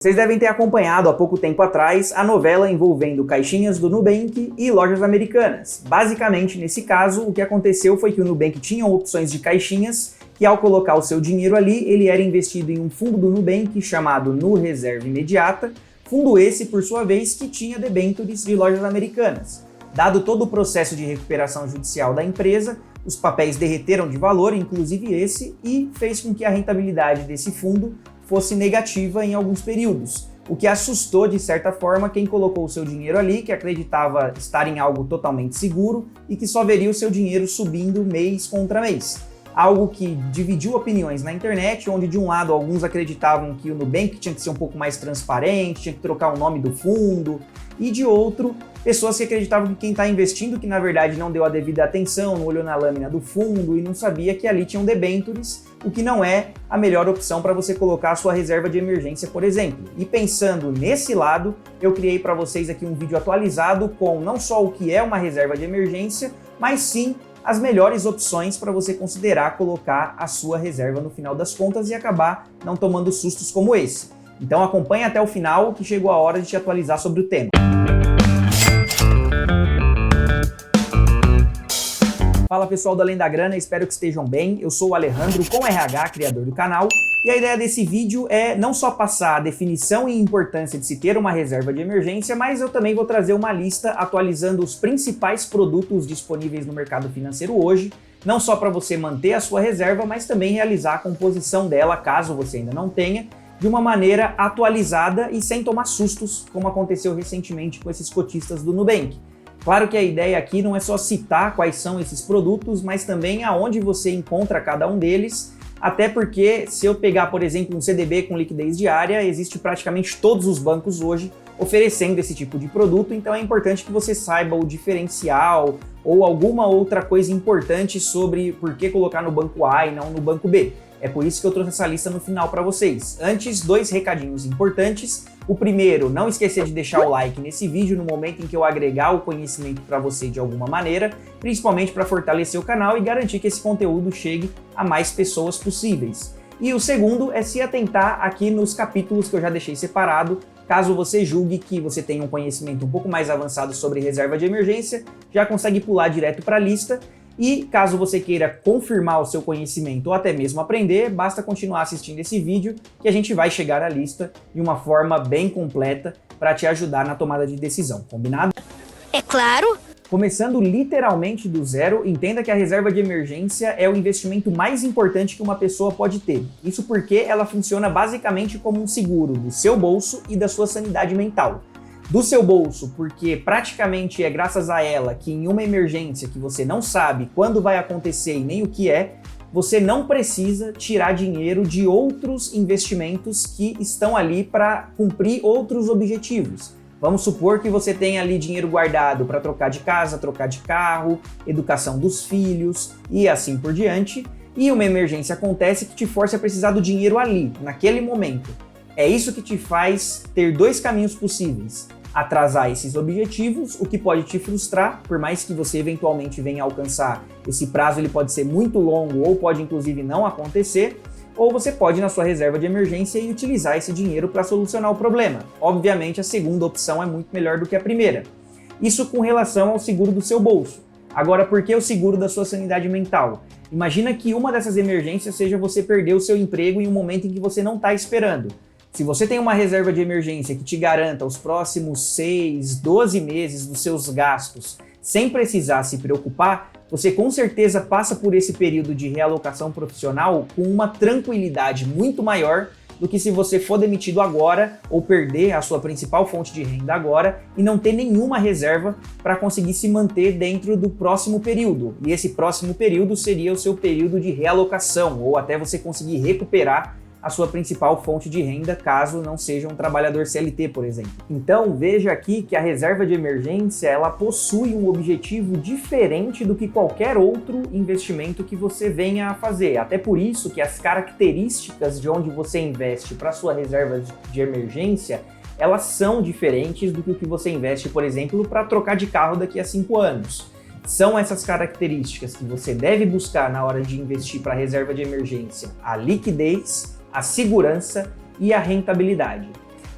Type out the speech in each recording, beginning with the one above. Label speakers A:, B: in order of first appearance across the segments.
A: Vocês devem ter acompanhado há pouco tempo atrás a novela envolvendo caixinhas do Nubank e lojas americanas. Basicamente, nesse caso, o que aconteceu foi que o Nubank tinha opções de caixinhas que, ao colocar o seu dinheiro ali, ele era investido em um fundo do Nubank chamado Nu Reserva Imediata, fundo esse, por sua vez, que tinha debêntures de lojas americanas. Dado todo o processo de recuperação judicial da empresa, os papéis derreteram de valor, inclusive esse, e fez com que a rentabilidade desse fundo fosse negativa em alguns períodos, o que assustou de certa forma quem colocou o seu dinheiro ali, que acreditava estar em algo totalmente seguro e que só veria o seu dinheiro subindo mês contra mês. Algo que dividiu opiniões na internet, onde de um lado alguns acreditavam que o Nubank tinha que ser um pouco mais transparente, tinha que trocar o nome do fundo, e de outro, pessoas que acreditavam que quem está investindo, que na verdade não deu a devida atenção, não olhou na lâmina do fundo e não sabia que ali tinham debêntures, o que não é a melhor opção para você colocar a sua reserva de emergência, por exemplo. E pensando nesse lado, eu criei para vocês aqui um vídeo atualizado com não só o que é uma reserva de emergência, mas sim as melhores opções para você considerar colocar a sua reserva no final das contas e acabar não tomando sustos como esse. Então acompanhe até o final que chegou a hora de te atualizar sobre o tema. Fala pessoal do Além da Grana, espero que estejam bem. Eu sou o Alejandro com RH, criador do canal, e a ideia desse vídeo é não só passar a definição e importância de se ter uma reserva de emergência, mas eu também vou trazer uma lista atualizando os principais produtos disponíveis no mercado financeiro hoje, não só para você manter a sua reserva, mas também realizar a composição dela, caso você ainda não tenha, de uma maneira atualizada e sem tomar sustos, como aconteceu recentemente com esses cotistas do Nubank. Claro que a ideia aqui não é só citar quais são esses produtos, mas também aonde você encontra cada um deles, até porque se eu pegar, por exemplo, um CDB com liquidez diária, existe praticamente todos os bancos hoje oferecendo esse tipo de produto, então é importante que você saiba o diferencial ou alguma outra coisa importante sobre por que colocar no banco A e não no banco B. É por isso que eu trouxe essa lista no final para vocês. Antes, dois recadinhos importantes. O primeiro, não esquecer de deixar o like nesse vídeo no momento em que eu agregar o conhecimento para você de alguma maneira, principalmente para fortalecer o canal e garantir que esse conteúdo chegue a mais pessoas possíveis. E o segundo é se atentar aqui nos capítulos que eu já deixei separado, caso você julgue que você tenha um conhecimento um pouco mais avançado sobre reserva de emergência, já consegue pular direto para a lista. E caso você queira confirmar o seu conhecimento ou até mesmo aprender, basta continuar assistindo esse vídeo que a gente vai chegar à lista de uma forma bem completa para te ajudar na tomada de decisão, combinado?
B: É claro!
A: Começando literalmente do zero, entenda que a reserva de emergência é o investimento mais importante que uma pessoa pode ter. Isso porque ela funciona basicamente como um seguro do seu bolso e da sua sanidade mental. Do seu bolso, porque praticamente é graças a ela que em uma emergência que você não sabe quando vai acontecer e nem o que é, você não precisa tirar dinheiro de outros investimentos que estão ali para cumprir outros objetivos. Vamos supor que você tenha ali dinheiro guardado para trocar de casa, trocar de carro, educação dos filhos e assim por diante, e uma emergência acontece que te força a precisar do dinheiro ali, naquele momento. É isso que te faz ter dois caminhos possíveis: atrasar esses objetivos, o que pode te frustrar, por mais que você eventualmente venha a alcançar esse prazo, ele pode ser muito longo ou pode inclusive não acontecer, ou você pode ir na sua reserva de emergência e utilizar esse dinheiro para solucionar o problema. Obviamente a segunda opção é muito melhor do que a primeira. Isso com relação ao seguro do seu bolso. Agora, por que o seguro da sua sanidade mental? Imagina que uma dessas emergências seja você perder o seu emprego em um momento em que você não está esperando. Se você tem uma reserva de emergência que te garanta os próximos 6, 12 meses dos seus gastos sem precisar se preocupar, você com certeza passa por esse período de realocação profissional com uma tranquilidade muito maior do que se você for demitido agora ou perder a sua principal fonte de renda agora e não ter nenhuma reserva para conseguir se manter dentro do próximo período. E esse próximo período seria o seu período de realocação ou até você conseguir recuperar a sua principal fonte de renda, caso não seja um trabalhador CLT, por exemplo. Então, veja aqui que a reserva de emergência, ela possui um objetivo diferente do que qualquer outro investimento que você venha a fazer. Até por isso que as características de onde você investe para sua reserva de emergência, elas são diferentes do que o que você investe, por exemplo, para trocar de carro daqui a 5 anos. São essas características que você deve buscar na hora de investir para a reserva de emergência: a liquidez, a segurança e a rentabilidade.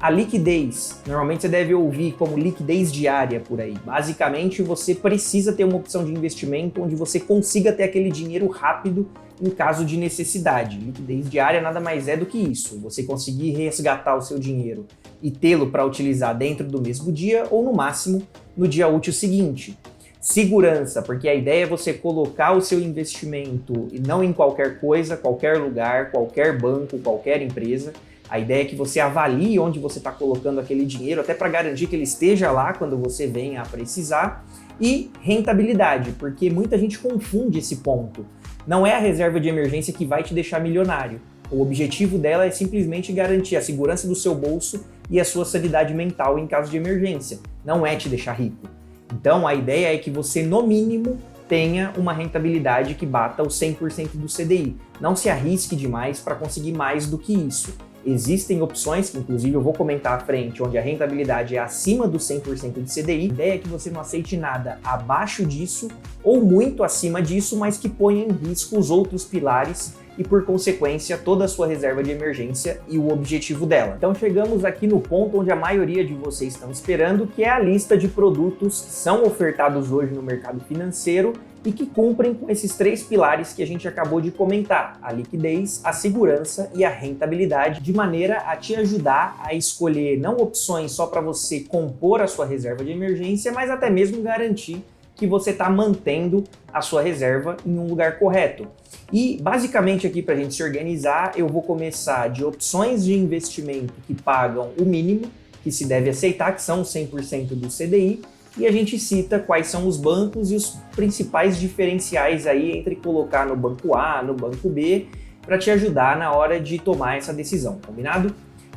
A: A liquidez, normalmente você deve ouvir como liquidez diária por aí. Basicamente, você precisa ter uma opção de investimento onde você consiga ter aquele dinheiro rápido em caso de necessidade. Liquidez diária nada mais é do que isso, você conseguir resgatar o seu dinheiro e tê-lo para utilizar dentro do mesmo dia ou, no máximo, no dia útil seguinte. Segurança, porque a ideia é você colocar o seu investimento e não em qualquer coisa, qualquer lugar, qualquer banco, qualquer empresa. A ideia é que você avalie onde você está colocando aquele dinheiro, até para garantir que ele esteja lá quando você venha a precisar. E rentabilidade, porque muita gente confunde esse ponto. Não é a reserva de emergência que vai te deixar milionário. O objetivo dela é simplesmente garantir a segurança do seu bolso e a sua sanidade mental em caso de emergência. Não é te deixar rico. Então a ideia é que você, no mínimo, tenha uma rentabilidade que bata os 100% do CDI. Não se arrisque demais para conseguir mais do que isso. Existem opções, que inclusive eu vou comentar à frente, onde a rentabilidade é acima do 100% de CDI. A ideia é que você não aceite nada abaixo disso ou muito acima disso, mas que ponha em risco os outros pilares e, por consequência, toda a sua reserva de emergência e o objetivo dela. Então chegamos aqui no ponto onde a maioria de vocês estão esperando, que é a lista de produtos que são ofertados hoje no mercado financeiro e que cumprem com esses 3 pilares que a gente acabou de comentar: a liquidez, a segurança e a rentabilidade, de maneira a te ajudar a escolher não opções só para você compor a sua reserva de emergência, mas até mesmo garantir que você está mantendo a sua reserva em um lugar correto. E basicamente aqui, para a gente se organizar, eu vou começar de opções de investimento que pagam o mínimo que se deve aceitar, que são 100% do CDI, e a gente cita quais são os bancos e os principais diferenciais aí entre colocar no banco A, no banco B, para te ajudar na hora de tomar essa decisão, combinado?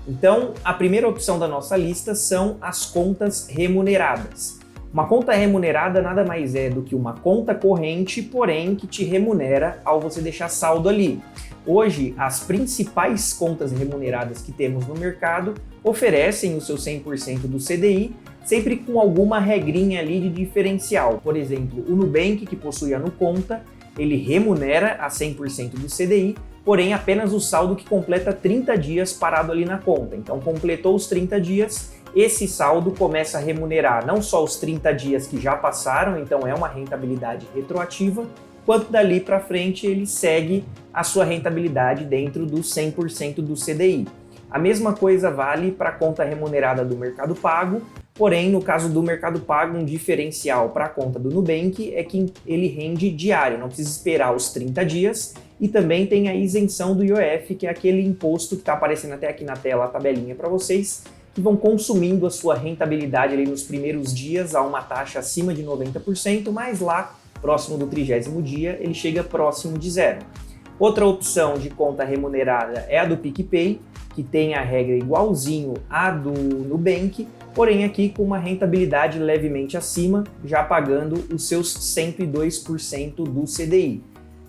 A: Então, a primeira opção da nossa lista são as contas remuneradas. Uma conta remunerada nada mais é do que uma conta corrente, porém que te remunera ao você deixar saldo ali. Hoje, as principais contas remuneradas que temos no mercado oferecem o seu 100% do CDI, sempre com alguma regrinha ali de diferencial. Por exemplo, o Nubank, que possui a Nuconta, ele remunera a 100% do CDI, porém apenas o saldo que completa 30 dias parado ali na conta. Então, completou os 30 dias, esse saldo começa a remunerar não só os 30 dias que já passaram, então é uma rentabilidade retroativa, quanto dali para frente ele segue a sua rentabilidade dentro dos 100% do CDI. A mesma coisa vale para a conta remunerada do Mercado Pago, porém, no caso do Mercado Pago, um diferencial para a conta do Nubank é que ele rende diário, não precisa esperar os 30 dias, e também tem a isenção do IOF, que é aquele imposto que está aparecendo até aqui na tela, a tabelinha para vocês, que vão consumindo a sua rentabilidade ali nos primeiros dias a uma taxa acima de 90%, mas lá, próximo do 30º dia, ele chega próximo de zero. Outra opção de conta remunerada é a do PicPay, que tem a regra igualzinho à do Nubank, porém aqui com uma rentabilidade levemente acima, já pagando os seus 102% do CDI.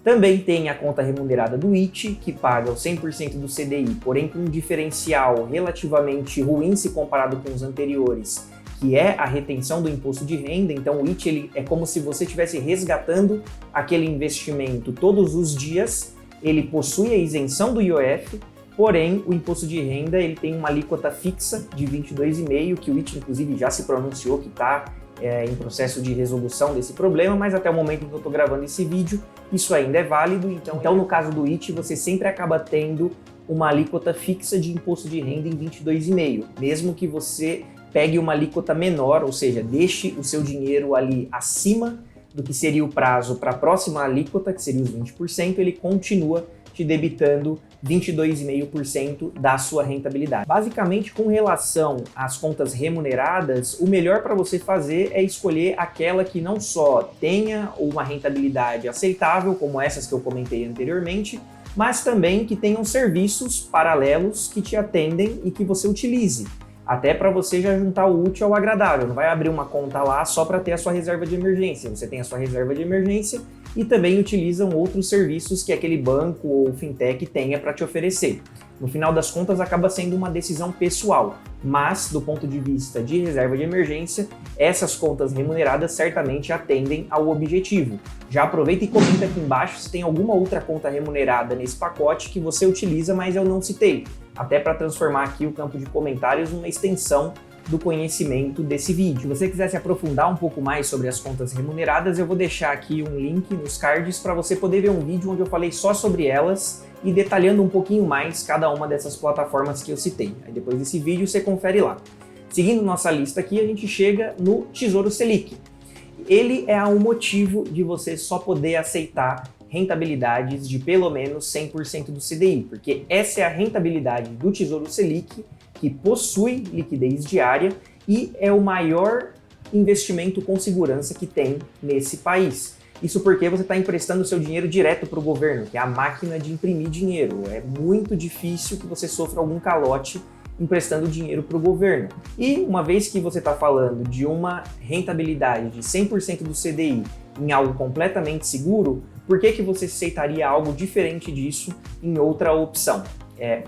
A: Também tem a conta remunerada do IT, que paga o 100% do CDI, porém com um diferencial relativamente ruim se comparado com os anteriores, que é a retenção do imposto de renda. Então o IT ele é como se você estivesse resgatando aquele investimento todos os dias, ele possui a isenção do IOF, porém o imposto de renda ele tem uma alíquota fixa de 22,5%, que o IT inclusive já se pronunciou que está em processo de resolução desse problema, mas até o momento em que eu estou gravando esse vídeo, isso ainda é válido. Então no caso do IT, você sempre acaba tendo uma alíquota fixa de imposto de renda em 22,5%, mesmo que você pegue uma alíquota menor, ou seja, deixe o seu dinheiro ali acima do que seria o prazo para a próxima alíquota, que seria os 20%, ele continua te debitando 22,5% da sua rentabilidade. Basicamente, com relação às contas remuneradas, o melhor para você fazer é escolher aquela que não só tenha uma rentabilidade aceitável, como essas que eu comentei anteriormente, mas também que tenham serviços paralelos que te atendem e que você utilize. Até para você já juntar o útil ao agradável. Não vai abrir uma conta lá só para ter a sua reserva de emergência. Você tem a sua reserva de emergência e também utilizam outros serviços que aquele banco ou fintech tenha para te oferecer. No final das contas, acaba sendo uma decisão pessoal, mas do ponto de vista de reserva de emergência, essas contas remuneradas certamente atendem ao objetivo. Já aproveita e comenta aqui embaixo se tem alguma outra conta remunerada nesse pacote que você utiliza, mas eu não citei. até para transformar aqui o campo de comentários numa extensão do conhecimento desse vídeo. Se você quiser se aprofundar um pouco mais sobre as contas remuneradas, eu vou deixar aqui um link nos cards para você poder ver um vídeo onde eu falei só sobre elas e detalhando um pouquinho mais cada uma dessas plataformas que eu citei. Aí depois desse vídeo você confere lá. Seguindo nossa lista aqui, a gente chega no Tesouro Selic. Ele é o motivo de você só poder aceitar rentabilidades de pelo menos 100% do CDI, porque essa é a rentabilidade do Tesouro Selic, que possui liquidez diária e é o maior investimento com segurança que tem nesse país. Isso porque você está emprestando seu dinheiro direto para o governo, que é a máquina de imprimir dinheiro. É muito difícil que você sofra algum calote emprestando dinheiro para o governo. E uma vez que você está falando de uma rentabilidade de 100% do CDI em algo completamente seguro, por que você aceitaria algo diferente disso em outra opção?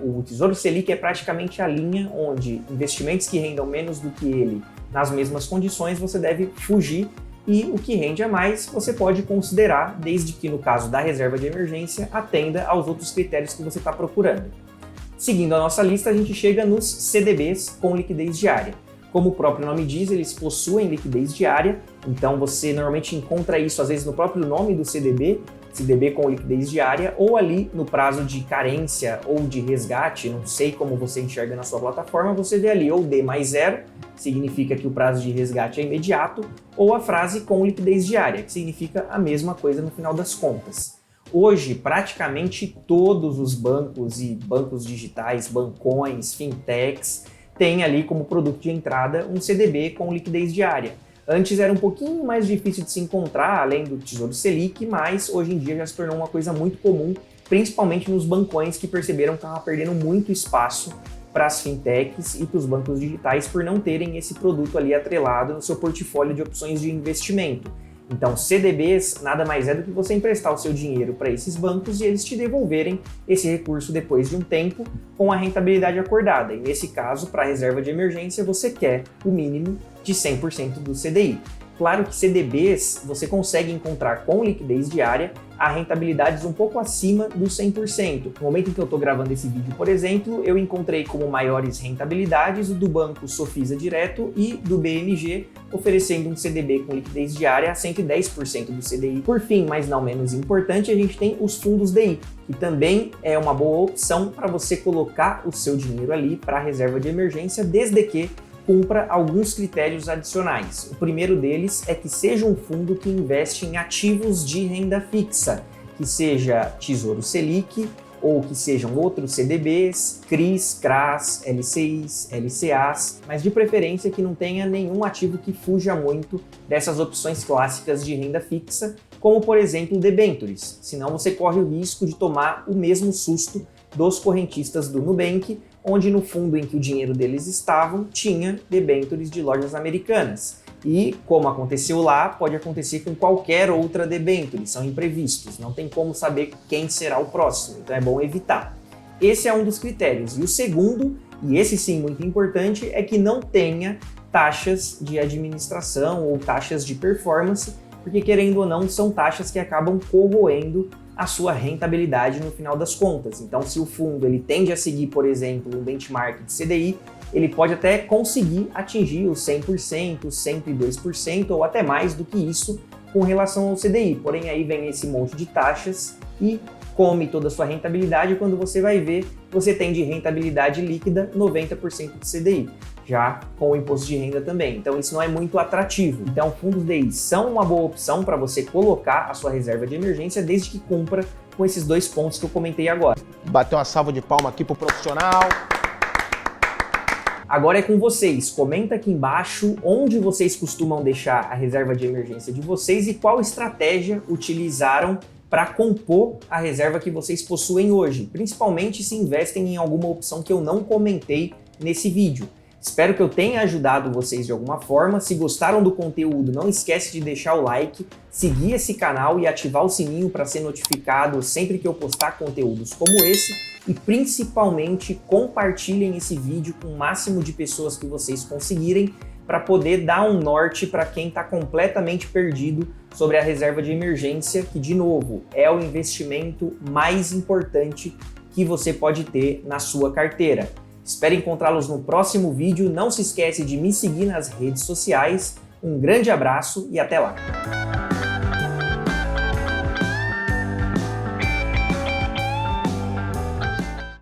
A: O Tesouro Selic é praticamente a linha onde investimentos que rendam menos do que ele nas mesmas condições você deve fugir, e o que rende a mais você pode considerar, desde que no caso da reserva de emergência atenda aos outros critérios que você está procurando. Seguindo a nossa lista, a gente chega nos CDBs com liquidez diária. Como o próprio nome diz, eles possuem liquidez diária, então você normalmente encontra isso às vezes no próprio nome do CDB, CDB com liquidez diária, ou ali no prazo de carência ou de resgate, não sei como você enxerga na sua plataforma, você vê ali ou D mais 0, significa que o prazo de resgate é imediato, ou a frase com liquidez diária, que significa a mesma coisa no final das contas. Hoje, praticamente todos os bancos e bancos digitais, bancões, fintechs, têm ali como produto de entrada um CDB com liquidez diária. Antes era um pouquinho mais difícil de se encontrar, além do Tesouro Selic, mas hoje em dia já se tornou uma coisa muito comum, principalmente nos bancões que perceberam que estavam perdendo muito espaço para as fintechs e para os bancos digitais por não terem esse produto ali atrelado no seu portfólio de opções de investimento. Então, CDBs nada mais é do que você emprestar o seu dinheiro para esses bancos e eles te devolverem esse recurso depois de um tempo com a rentabilidade acordada. E nesse caso, para a reserva de emergência, você quer o mínimo de 100% do CDI. Claro que CDBs você consegue encontrar com liquidez diária a rentabilidades um pouco acima dos 100%. No momento em que eu estou gravando esse vídeo, por exemplo, eu encontrei como maiores rentabilidades o do Banco Sofisa Direto e do BMG, oferecendo um CDB com liquidez diária a 110% do CDI. Por fim, mas não menos importante, a gente tem os fundos DI, que também é uma boa opção para você colocar o seu dinheiro ali para a reserva de emergência, desde que cumpra alguns critérios adicionais. O primeiro deles é que seja um fundo que investe em ativos de renda fixa, que seja Tesouro Selic ou que sejam outros CDBs, CRIs, CRAs, LCIs, LCAs, mas de preferência que não tenha nenhum ativo que fuja muito dessas opções clássicas de renda fixa, como por exemplo debentures, senão você corre o risco de tomar o mesmo susto dos correntistas do Nubank, onde no fundo em que o dinheiro deles estavam tinha debentures de lojas americanas. E, como aconteceu lá, pode acontecer com qualquer outra debenture, são imprevistos, não tem como saber quem será o próximo, então é bom evitar. Esse é um dos critérios. E o segundo, e esse sim muito importante, é que não tenha taxas de administração ou taxas de performance, porque querendo ou não, são taxas que acabam corroendo a sua rentabilidade no final das contas. Então, se o fundo ele tende a seguir, por exemplo, um benchmark de CDI, ele pode até conseguir atingir os 100%, 102% ou até mais do que isso com relação ao CDI. Porém, aí vem esse monte de taxas e come toda a sua rentabilidade. Quando você vai ver, você tem de rentabilidade líquida 90% do CDI, já com o imposto de renda também. Então isso não é muito atrativo. Então fundos DI são uma boa opção para você colocar a sua reserva de emergência, desde que cumpra com esses dois pontos que eu comentei agora.
B: Bateu uma salva de palma aqui pro profissional.
A: Agora é com vocês. Comenta aqui embaixo onde vocês costumam deixar a reserva de emergência de vocês e qual estratégia utilizaram para compor a reserva que vocês possuem hoje, principalmente se investem em alguma opção que eu não comentei nesse vídeo. Espero que eu tenha ajudado vocês de alguma forma. Se gostaram do conteúdo, não esquece de deixar o like, seguir esse canal e ativar o sininho para ser notificado sempre que eu postar conteúdos como esse. E principalmente compartilhem esse vídeo com o máximo de pessoas que vocês conseguirem para poder dar um norte para quem está completamente perdido sobre a reserva de emergência, que, de novo, é o investimento mais importante que você pode ter na sua carteira. Espero encontrá-los no próximo vídeo. Não se esquece de me seguir nas redes sociais. Um grande abraço e até lá!